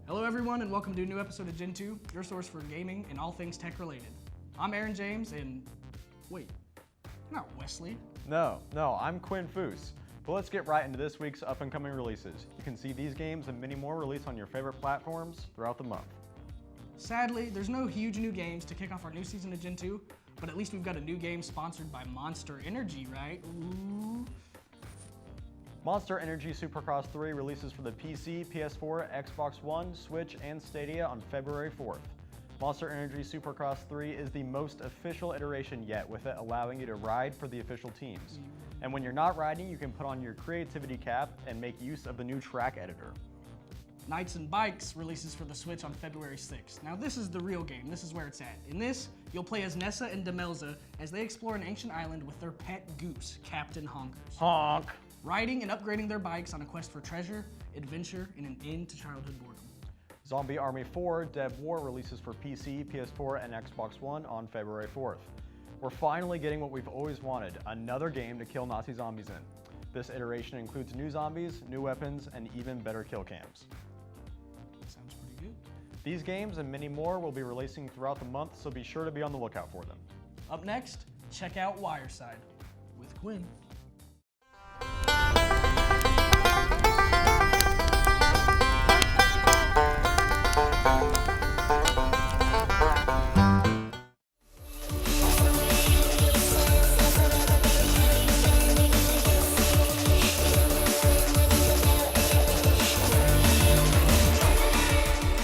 Hello everyone and welcome to a new episode of Gentoo, your source for gaming and all things tech related. I'm Aaron James and, wait, you're not Wesley. No, I'm Quinn. But let's get right into this week's up and coming releases. You can see these games and many more released on your favorite platforms throughout the month. Sadly, there's no huge new games to kick off our new season of Gentoo, but at least we've got a new game sponsored by Monster Energy, right? Ooh. Monster Energy Supercross 3 releases for the PC, PS4, Xbox One, Switch, and Stadia on February 4th. Monster Energy Supercross 3 is the most official iteration yet, with it allowing you to ride for the official teams. And when you're not riding, you can put on your creativity cap and make use of the new track editor. Knights and Bikes releases for the Switch on February 6th. Now this is the real game, this is where it's at. In this, you'll play as Nessa and Demelza as they explore an ancient island with their pet goose, Captain Honkers. Honk! Riding and upgrading their bikes on a quest for treasure, adventure, and an end to childhood boredom. Zombie Army 4 Dev War releases for PC, PS4, and Xbox One on February 4th. We're finally getting what we've always wanted, another game to kill Nazi zombies in. This iteration includes new zombies, new weapons, and even better kill cams. Sounds pretty good. These games and many more will be releasing throughout the month, so be sure to be on the lookout for them. Up next, check out Wireside with Quinn.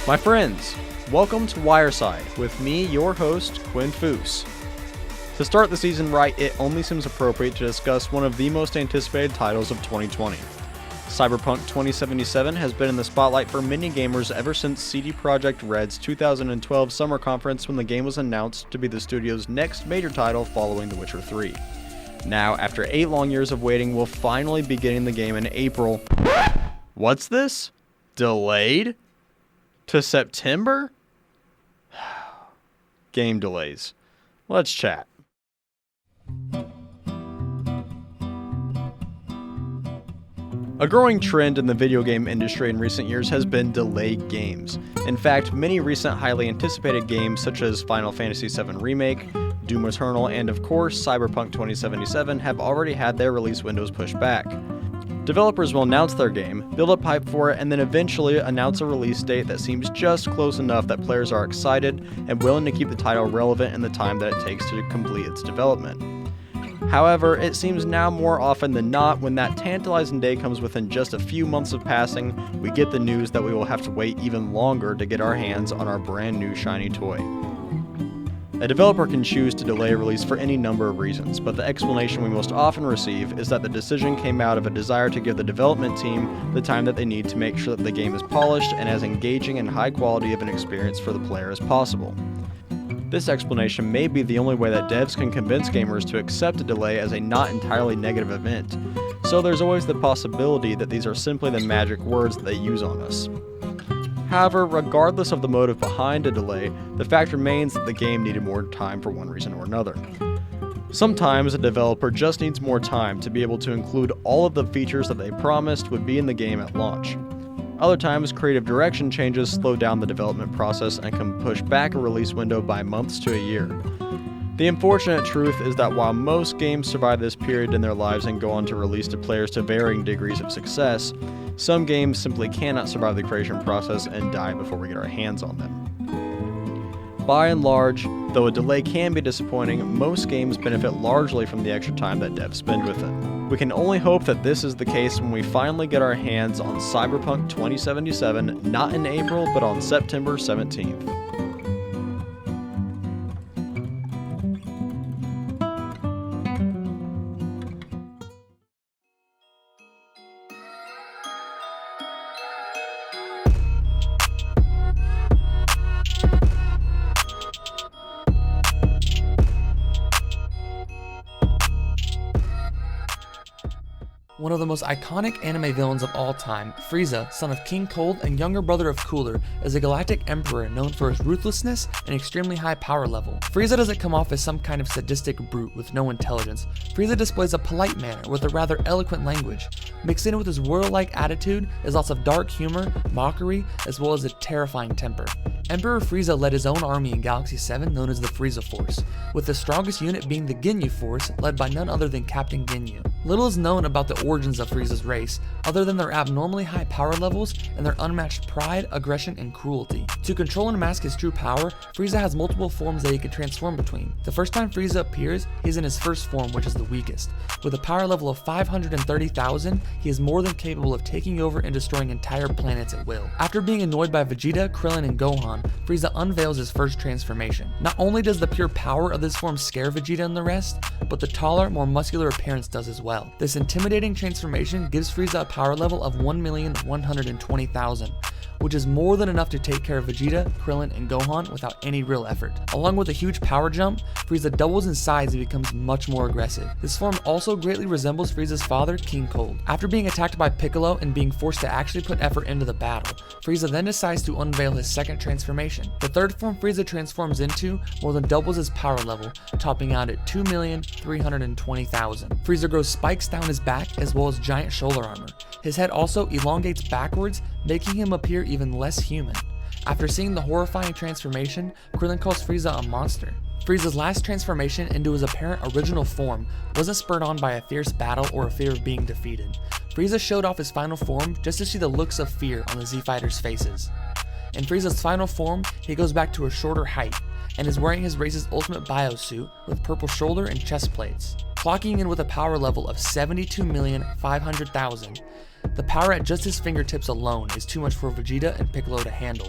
My friends, welcome to Wireside with me, your host, Quinn. To start the season right, it only seems appropriate to discuss one of the most anticipated titles of 2020. Cyberpunk 2077 has been in the spotlight for many gamers ever since CD Projekt Red's 2012 summer conference, when the game was announced to be the studio's next major title following The Witcher 3. Now, after 8 long years of waiting, we'll finally be getting the game in April. What's this? Delayed? To September? Game delays. Let's chat. A growing trend in the video game industry in recent years has been delayed games. In fact, many recent highly anticipated games such as Final Fantasy VII Remake, Doom Eternal, and of course Cyberpunk 2077 have already had their release windows pushed back. Developers will announce their game, build a pipe for it, and then eventually announce a release date that seems just close enough that players are excited and willing to keep the title relevant in the time that it takes to complete its development. However, it seems now more often than not, when that tantalizing day comes within just a few months of passing, we get the news that we will have to wait even longer to get our hands on our brand new shiny toy. A developer can choose to delay a release for any number of reasons, but the explanation we most often receive is that the decision came out of a desire to give the development team the time that they need to make sure that the game is polished and as engaging and high quality of an experience for the player as possible. This explanation may be the only way that devs can convince gamers to accept a delay as a not entirely negative event, so there's always the possibility that these are simply the magic words that they use on us. However, regardless of the motive behind a delay, the fact remains that the game needed more time for one reason or another. Sometimes a developer just needs more time to be able to include all of the features that they promised would be in the game at launch. Other times, creative direction changes slow down the development process and can push back a release window by months to a year. The unfortunate truth is that while most games survive this period in their lives and go on to release to players to varying degrees of success, some games simply cannot survive the creation process and die before we get our hands on them. By and large, though a delay can be disappointing, most games benefit largely from the extra time that devs spend with it. We can only hope that this is the case when we finally get our hands on Cyberpunk 2077, not in April, but on September 17th. One of the most iconic anime villains of all time, Frieza, son of King Cold and younger brother of Cooler, is a galactic emperor known for his ruthlessness and extremely high power level. Frieza doesn't come off as some kind of sadistic brute with no intelligence. Frieza displays a polite manner with a rather eloquent language. Mixed in with his warlike attitude is lots of dark humor, mockery, as well as a terrifying temper. Emperor Frieza led his own army in Galaxy 7 known as the Frieza Force, with the strongest unit being the Ginyu Force led by none other than Captain Ginyu. Little is known about the origins of Frieza's race, other than their abnormally high power levels and their unmatched pride, aggression, and cruelty. To control and mask his true power, Frieza has multiple forms that he can transform between. The first time Frieza appears, he's in his first form, which is the weakest. With a power level of 530,000, he is more than capable of taking over and destroying entire planets at will. After being annoyed by Vegeta, Krillin, and Gohan, Frieza unveils his first transformation. Not only does the pure power of this form scare Vegeta and the rest, but the taller, more muscular appearance does as well. This intimidating transformation gives Frieza a power level of 1,120,000, which is more than enough to take care of Vegeta, Krillin, and Gohan without any real effort. Along with a huge power jump, Frieza doubles in size and becomes much more aggressive. This form also greatly resembles Frieza's father, King Cold. After being attacked by Piccolo and being forced to actually put effort into the battle, Frieza then decides to unveil his second transformation. The third form Frieza transforms into more than doubles his power level, topping out at 2,320,000. Frieza grows spikes down his back as well as giant shoulder armor. His head also elongates backwards, making him appear even less human. After seeing the horrifying transformation, Krillin calls Frieza a monster. Frieza's last transformation into his apparent original form wasn't spurred on by a fierce battle or a fear of being defeated. Frieza showed off his final form just to see the looks of fear on the Z-Fighters' faces. In Frieza's final form, he goes back to a shorter height, and is wearing his race's ultimate biosuit with purple shoulder and chest plates. Clocking in with a power level of 72,500,000, the power at just his fingertips alone is too much for Vegeta and Piccolo to handle.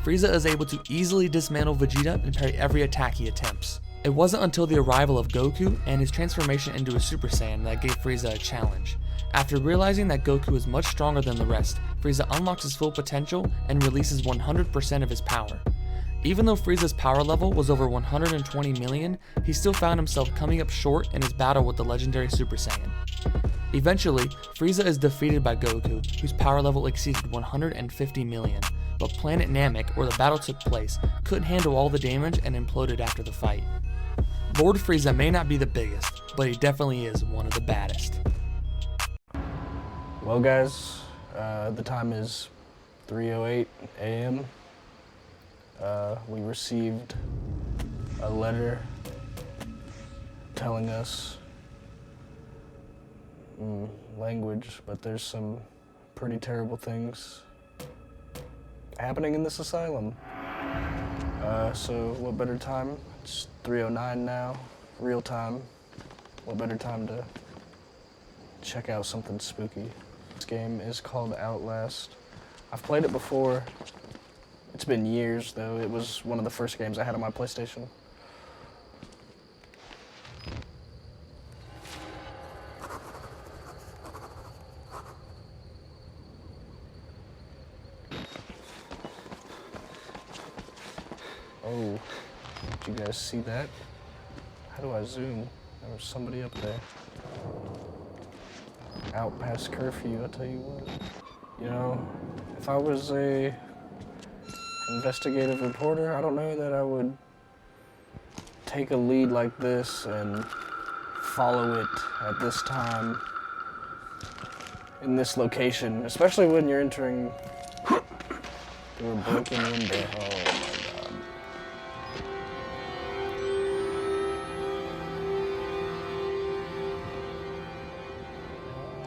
Frieza is able to easily dismantle Vegeta and parry every attack he attempts. It wasn't until the arrival of Goku and his transformation into a Super Saiyan that gave Frieza a challenge. After realizing that Goku is much stronger than the rest, Frieza unlocks his full potential and releases 100% of his power. Even though Frieza's power level was over 120 million, he still found himself coming up short in his battle with the legendary Super Saiyan. Eventually, Frieza is defeated by Goku, whose power level exceeded 150 million, but Planet Namek, where the battle took place, couldn't handle all the damage and imploded after the fight. Lord Frieza may not be the biggest, but he definitely is one of the baddest. Well guys, the time is 3:08 a.m. We received a letter telling us language, but there's some pretty terrible things happening in this asylum. So what better time? It's 3:09 now, real time. What better time to check out something spooky? This game is called Outlast. I've played it before. It's been years though. It was one of the first games I had on my PlayStation. Oh, did you guys see that? How do I zoom? There was somebody up there. Out past curfew, I tell you what. You know, if I was a investigative reporter, I don't know that I would take a lead like this and follow it at this time in this location, especially when you're entering through a broken window. Oh my God.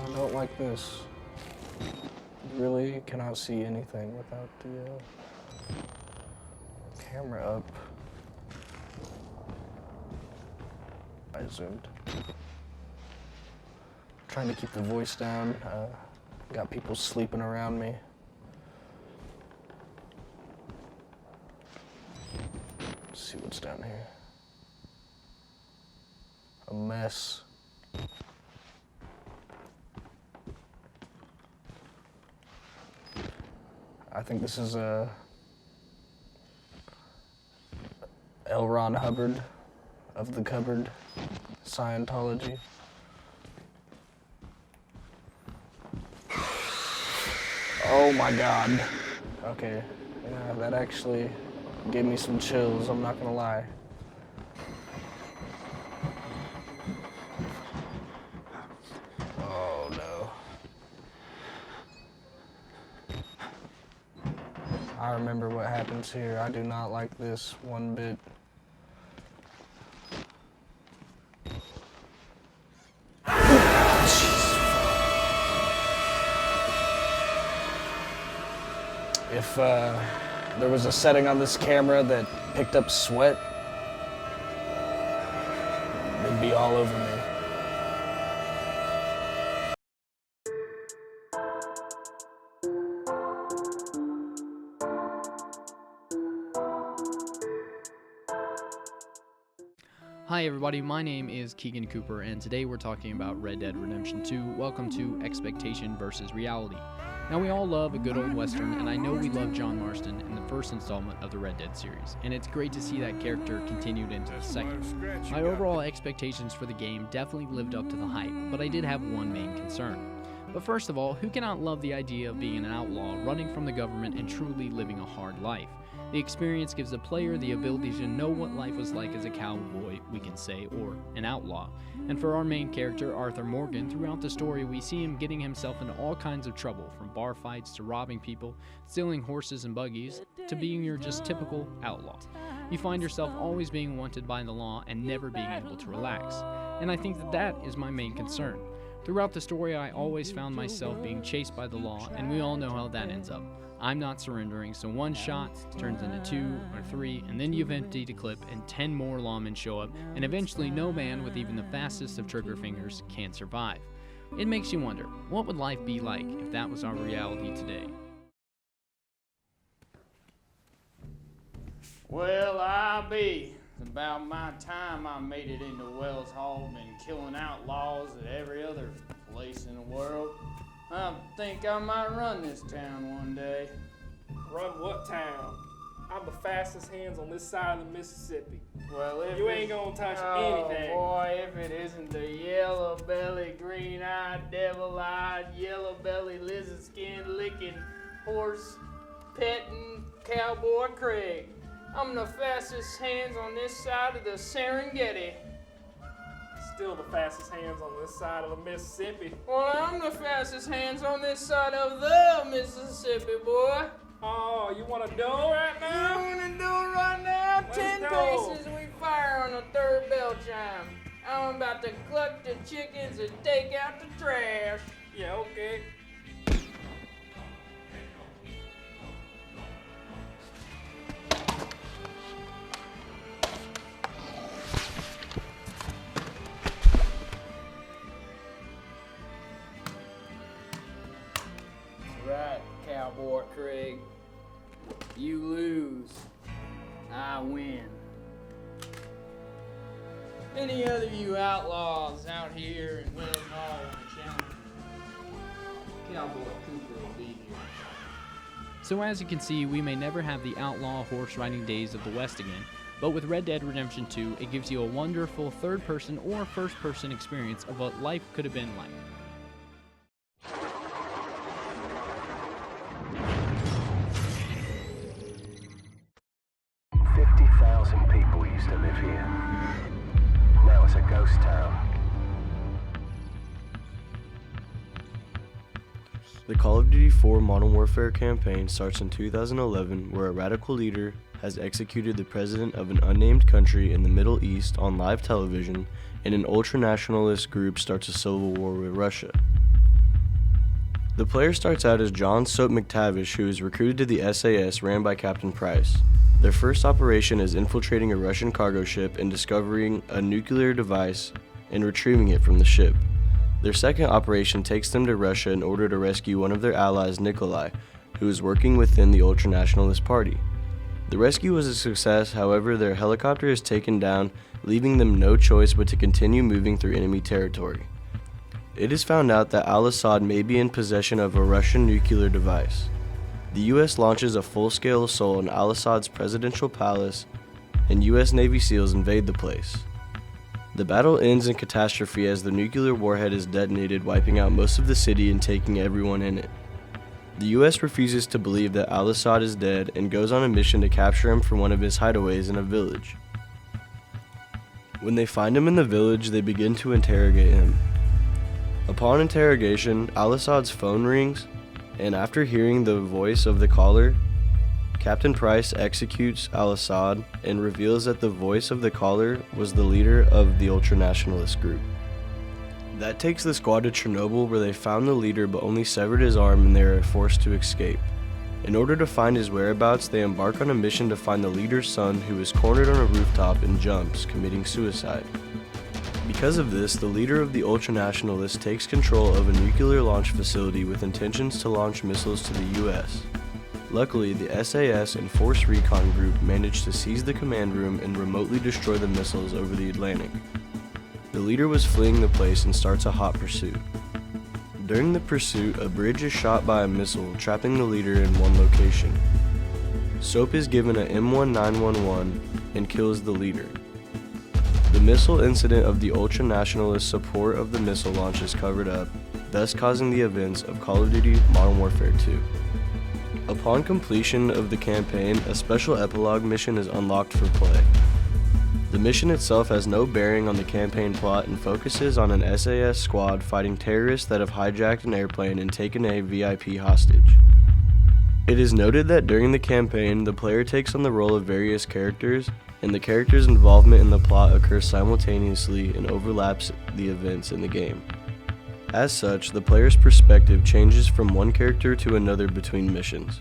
I don't like this. You really cannot see anything without the camera up. I zoomed. Trying to keep the voice down. Got people sleeping around me. Let's see what's down here. A mess. I think this is L. Ron Hubbard of the cupboard, Scientology. Oh my god. Okay, yeah, that actually gave me some chills, I'm not gonna lie. Oh no. I remember what happens here. I do not like this one bit. If there was a setting on this camera that picked up sweat, it'd be all over me. Hi everybody, my name is Keegan Cooper, and today we're talking about Red Dead Redemption 2. Welcome to Expectation versus Reality. Now we all love a good old western, and I know we love John Marston in the first installment of the Red Dead series, and it's great to see that character continued into the second. My overall expectations for the game definitely lived up to the hype, but I did have one main concern. But first of all, who cannot love the idea of being an outlaw, running from the government, and truly living a hard life? The experience gives the player the ability to know what life was like as a cowboy, we can say, or an outlaw. And for our main character, Arthur Morgan, throughout the story we see him getting himself into all kinds of trouble, from bar fights to robbing people, stealing horses and buggies, to being your just typical outlaw. You find yourself always being wanted by the law and never being able to relax. And I think that is my main concern. Throughout the story I always found myself being chased by the law, and we all know how that ends up. I'm not surrendering, so one shot turns into 2 or 3, and then you've emptied a clip and 10 more lawmen show up, and eventually no man with even the fastest of trigger fingers can survive. It makes you wonder, what would life be like if that was our reality today? Well, I be. It's about my time I made it into Wells Hall, been killing outlaws at every other place in the world. I think I might run this town one day. Run what town? I'm the fastest hands on this side of the Mississippi. Well, if You ain't gonna touch oh anything. Boy, if it isn't the yellow-bellied, green-eyed, devil-eyed, yellow-bellied, lizard-skinned, licking, horse-petting cowboy Craig. I'm the fastest hands on this side of the Serengeti. Still the fastest hands on this side of the Mississippi. Well, I'm the fastest hands on this side of the Mississippi, boy. Oh, you wanna do it right You now? wanna do it right now? Let's 10 go. paces, we fire on the third bell chime. I'm about to cluck the chickens and take out the trash. Yeah, okay. Right, Cowboy Craig. You lose. I win. Any other you outlaws out here in Wells Hall challenge me? Cowboy Cooper will be here. So as you can see, we may never have the outlaw horse riding days of the West again, but with Red Dead Redemption 2, it gives you a wonderful third-person or first-person experience of what life could have been like. 50,000 people used to live here. Now it's a ghost town. The Call of Duty 4 Modern Warfare campaign starts in 2011, where a radical leader has executed the president of an unnamed country in the Middle East on live television, and an ultranationalist group starts a civil war with Russia. The player starts out as John Soap McTavish, who is recruited to the SAS ran by Captain Price. Their first operation is infiltrating a Russian cargo ship and discovering a nuclear device and retrieving it from the ship. Their second operation takes them to Russia in order to rescue one of their allies, Nikolai, who is working within the ultranationalist party. The rescue was a success, however their helicopter is taken down, leaving them no choice but to continue moving through enemy territory. It is found out that al-Assad may be in possession of a Russian nuclear device. The US launches a full-scale assault on al-Assad's presidential palace, and US Navy SEALs invade the place. The battle ends in catastrophe as the nuclear warhead is detonated, wiping out most of the city and taking everyone in it. The US refuses to believe that Al-Assad is dead and goes on a mission to capture him from one of his hideaways in a village. When they find him in the village, they begin to interrogate him. Upon interrogation, Al-Assad's phone rings, and after hearing the voice of the caller, Captain Price executes Al-Assad and reveals that the voice of the caller was the leader of the ultranationalist group. That takes the squad to Chernobyl, where they found the leader but only severed his arm, and they are forced to escape. In order to find his whereabouts, they embark on a mission to find the leader's son, who is cornered on a rooftop and jumps, committing suicide. Because of this, the leader of the ultranationalists takes control of a nuclear launch facility with intentions to launch missiles to the US. Luckily, the SAS and Force Recon Group managed to seize the command room and remotely destroy the missiles over the Atlantic. The leader was fleeing the place and starts a hot pursuit. During the pursuit, a bridge is shot by a missile, trapping the leader in one location. Soap is given a M1911 and kills the leader. The missile incident of the ultranationalist support of the missile launch is covered up, thus causing the events of Call of Duty Modern Warfare 2. Upon completion of the campaign, a special epilogue mission is unlocked for play. The mission itself has no bearing on the campaign plot and focuses on an SAS squad fighting terrorists that have hijacked an airplane and taken a VIP hostage. It is noted that during the campaign, the player takes on the role of various characters, and the character's involvement in the plot occurs simultaneously and overlaps the events in the game. As such, the player's perspective changes from one character to another between missions.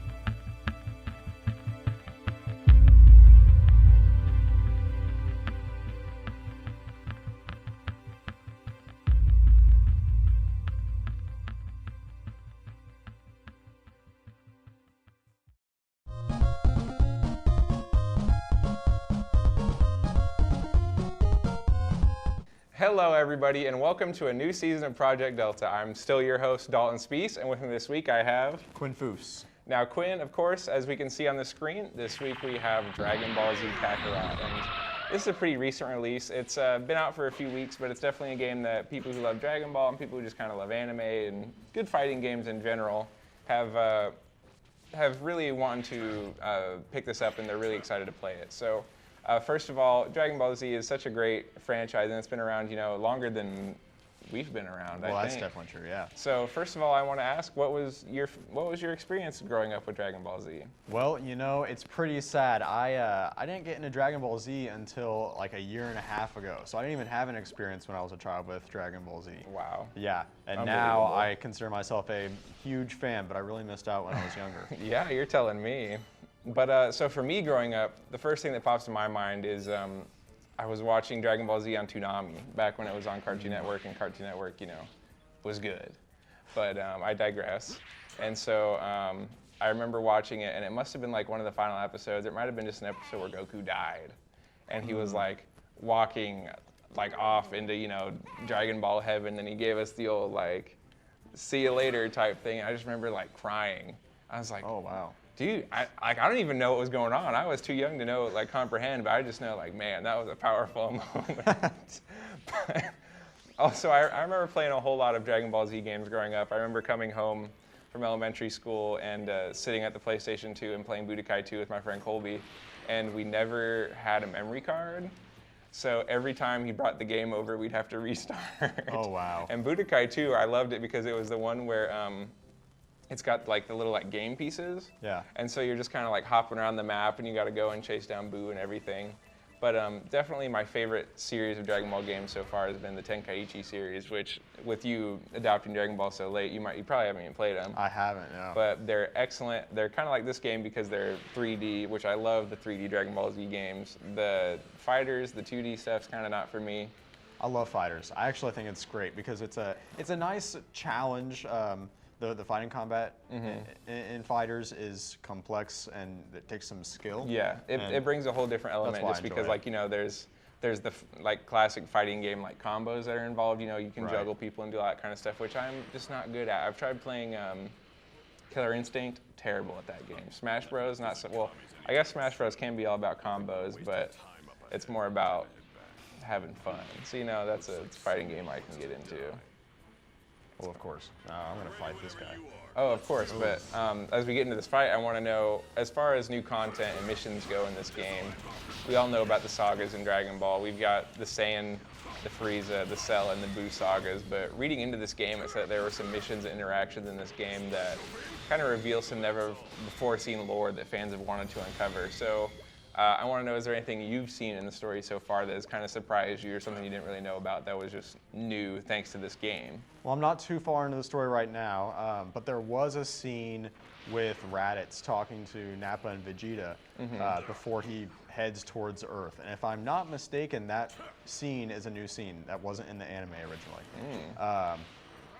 Hello everybody, and welcome to a new season of Project Delta. I'm still your host, Dalton Spees, and with me this week I have Quinn Foos. Now Quinn, of course, as we can see on the screen, this week we have Dragon Ball Z Kakarot, and this is a pretty recent release. It's been out for a few weeks, but it's definitely a game that people who love Dragon Ball and people who just kind of love anime and good fighting games in general have really wanted to pick this up, and they're really excited to play it. So. First of all, Dragon Ball Z is such a great franchise, and it's been around, longer than we've been around. Well, I that's think. definitely true, yeah. So first of all, I want to ask, what was your experience growing up with Dragon Ball Z? Well, it's pretty sad. I didn't get into Dragon Ball Z until like a year and a half ago, so I didn't even have an experience when I was a child with Dragon Ball Z. Wow. Yeah, and now I consider myself a huge fan, but I really missed out when I was younger. Yeah, you're telling me. But so for me growing up, the first thing that pops to my mind is I was watching Dragon Ball Z on Toonami back when it was on Cartoon Network, and Cartoon Network, was good. But I digress. And so I remember watching it, and it must have been like one of the final episodes. It might have been just an episode where Goku died, and he was like walking like off into Dragon Ball heaven, and he gave us the old like see you later type thing. I just remember like crying. I was like, oh wow. Dude, I don't even know what was going on. I was too young to comprehend, but I just know, man, that was a powerful moment. But also, I remember playing a whole lot of Dragon Ball Z games growing up. I remember coming home from elementary school and sitting at the PlayStation 2 and playing Budokai 2 with my friend Colby, and we never had a memory card. So every time he brought the game over, we'd have to restart. Oh, wow. And Budokai 2, I loved it because it was the one where it's got the little game pieces. Yeah. And so you're just kind of hopping around the map, and you got to go and chase down Boo and everything. But definitely my favorite series of Dragon Ball games so far has been the Tenkaichi series, which with you adopting Dragon Ball so late, you probably haven't even played them. I haven't, no. But they're excellent. They're kind of like this game because they're 3D, which I love the 3D Dragon Ball Z games. The fighters, the 2D stuff's kind of not for me. I love fighters. I actually think it's great because it's a nice challenge. The fighting combat in fighters is complex and it takes some skill. Yeah, it brings a whole different element just because there's the classic fighting game combos that are involved. You can juggle people and do all that kind of stuff, which I'm just not good at. I've tried playing Killer Instinct, terrible at that game. Smash Bros, not so well. I guess Smash Bros can be all about combos, but it's more about having fun. So that's a fighting game I can get into. Well, of course. I'm going to fight this guy. Oh, of course, but as we get into this fight, I want to know, as far as new content and missions go in this game, we all know about the sagas in Dragon Ball. We've got the Saiyan, the Frieza, the Cell, and the Buu sagas, but reading into this game, it said there were some missions and interactions in this game that kind of reveal some never-before-seen lore that fans have wanted to uncover. So I want to know, is there anything you've seen in the story so far that has kind of surprised you or something you didn't really know about that was just new thanks to this game? Well, I'm not too far into the story right now, but there was a scene with Raditz talking to Nappa and Vegeta before he heads towards Earth. And if I'm not mistaken, that scene is a new scene that wasn't in the anime originally.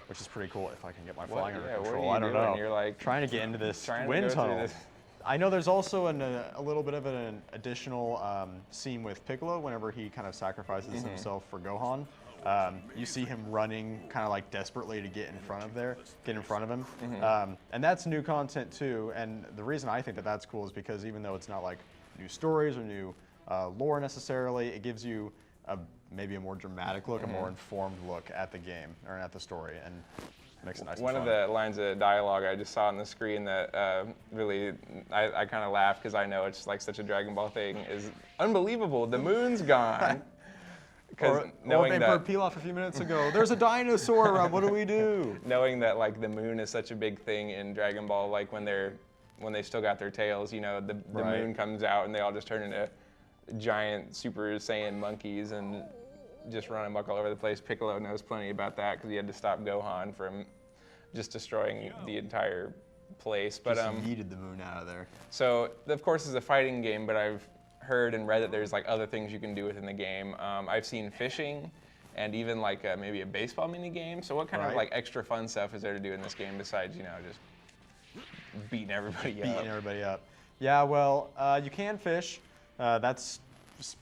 Which is pretty cool if I can get my flying under control. What I don't doing? know. You're like trying to get into this trying wind to go tunnel. through this. I know there's also a little bit of an additional scene with Piccolo whenever he kind of sacrifices himself for Gohan. You see him running kind of like desperately to get in front of him. And that's new content too. And the reason I think that that's cool is because even though it's not like new stories or new lore necessarily, it gives you maybe a more dramatic look, a more informed look at the game or at the story, and makes it nice. One of the lines of dialogue I just saw on the screen that really I kind of laughed because I know it's like such a Dragon Ball thing is unbelievable. The moon's gone. Or knowing that Pilaf a few minutes ago, there's a dinosaur around. What do we do? Knowing that like the moon is such a big thing in Dragon Ball, like when they still got their tails, you know, the moon comes out and they all just turn into giant Super Saiyan monkeys and just run amok all over the place. Piccolo knows plenty about that because he had to stop Gohan from just destroying the entire place. But just yeeted the moon out of there. So of course it's a fighting game, but I've heard and read that there's like other things you can do within the game. I've seen fishing and even like maybe a baseball mini game. So what kind of like extra fun stuff is there to do in this game besides, you know, just beating everybody up? Yeah, well, you can fish. That's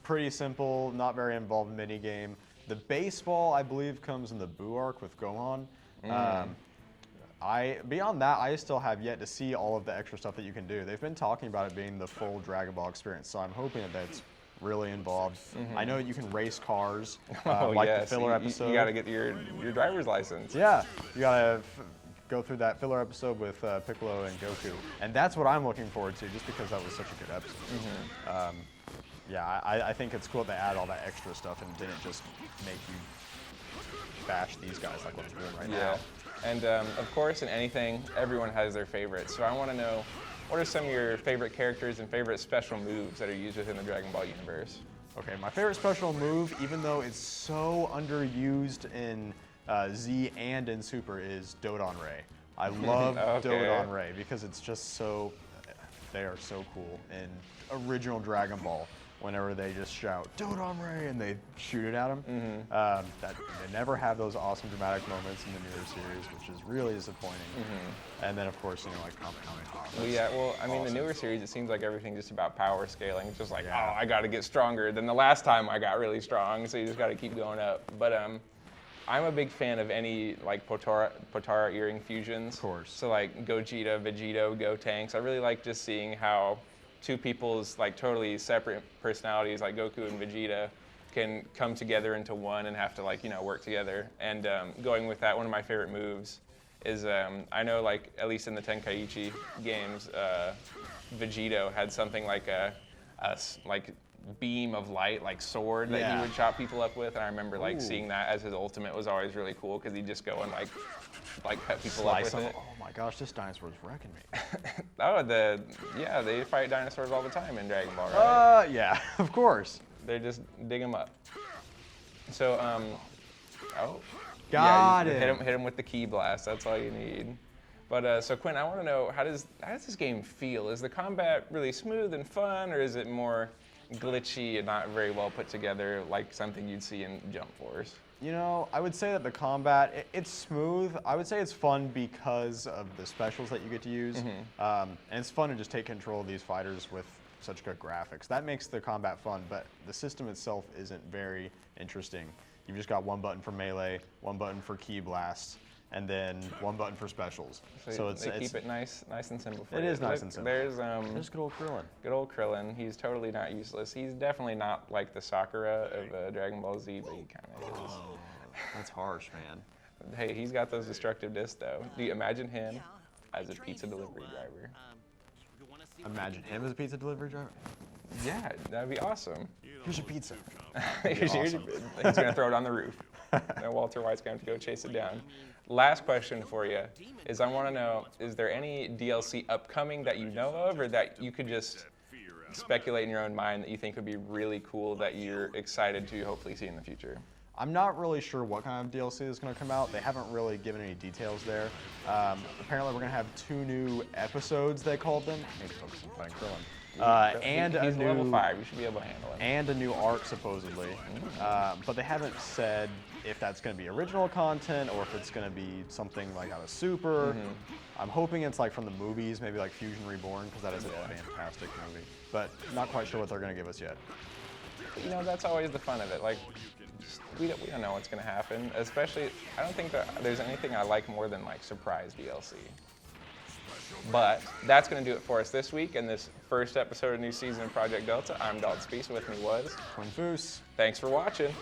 pretty simple, not very involved mini game. The baseball, I believe, comes in the Buu arc with Gohan. Beyond that, I still have yet to see all of the extra stuff that you can do. They've been talking about it being the full Dragon Ball experience, so I'm hoping that that's really involved. I know that you can race cars, the filler episode. You got to get your driver's license. Yeah, you got to go through that filler episode with Piccolo and Goku, and that's what I'm looking forward to, just because that was such a good episode. Yeah, I think it's cool that they add all that extra stuff and didn't just make you bash these guys like what they're doing right now. And of course, in anything, everyone has their favorites. So I want to know, what are some of your favorite characters and favorite special moves that are used within the Dragon Ball universe? Okay, my favorite special move, even though it's so underused in Z and in Super, is Dodon Ray. I love Dodon Ray because it's just so, they are so cool in original Dragon Ball. Whenever they just shout Dodon Ray and they shoot it at him, that they never have those awesome dramatic moments in the newer series, which is really disappointing. And then of course, you know, like Kamehameha. Well, yeah, well, I mean, the newer series, it seems like everything's just about power scaling. It's just like, oh, I got to get stronger than the last time I got really strong, so you just got to keep going up. But I'm a big fan of any like Potara earring fusions. Of course. So like Gogeta, Vegito, Gotenks. I really like just seeing how two people's like totally separate personalities, like Goku and Vegeta, can come together into one and have to like, you know, work together. And going with that, one of my favorite moves is I know like at least in the Tenkaichi games, Vegito had something like a beam of light, like sword that he would chop people up with. And I remember like seeing that as his ultimate was always really cool because he'd just go and like cut people up with it. Oh my gosh, this dinosaur's wrecking me. They fight dinosaurs all the time in Dragon Ball, right? Yeah, of course. They just dig them up. So, Got it. Hit him with the ki blast. That's all you need. But so Quinn, I want to know, how does this game feel? Is the combat really smooth and fun, or is it more glitchy and not very well put together, like something you'd see in Jump Force? You know, I would say that the combat, it's smooth. I would say it's fun because of the specials that you get to use. And it's fun to just take control of these fighters with such good graphics. That makes the combat fun, but the system itself isn't very interesting. You've just got one button for melee, one button for ki blast, and then one button for specials. So they keep it nice and simple for you. It is nice and simple. There's good old Krillin. Good old Krillin. He's totally not useless. He's definitely not like the Sakura of Dragon Ball Z, but he kind of is. That's harsh, man. Hey, he's got those destructive discs though. Do you imagine him as a pizza delivery driver? Imagine him as a pizza delivery driver. Yeah, that'd be awesome. Here's your pizza. He's gonna throw it on the roof. And Walter White's gonna have to go chase it down. Last question for you is I want to know, is there any DLC upcoming that you know of or that you could just speculate in your own mind that you think would be really cool that you're excited to hopefully see in the future? I'm not really sure what kind of DLC is going to come out. They haven't really given any details there. Apparently we're going to have 2 new episodes, they called them. I need to focus on playing Krillin. And He's a new level 5, you should be able to handle it. and a new arc supposedly. But they haven't said if that's going to be original content or if it's going to be something like out of Super. I'm hoping it's like from the movies, maybe like Fusion Reborn, because that is a fantastic movie. But not quite sure what they're going to give us yet. You know, that's always the fun of it. Like, we don't know what's going to happen. Especially, I don't think that there's anything I like more than like surprise DLC. But that's going to do it for us this week in this first episode of new season of Project Delta. I'm Dalton Speaks. With me was Quinn. Thanks for watching.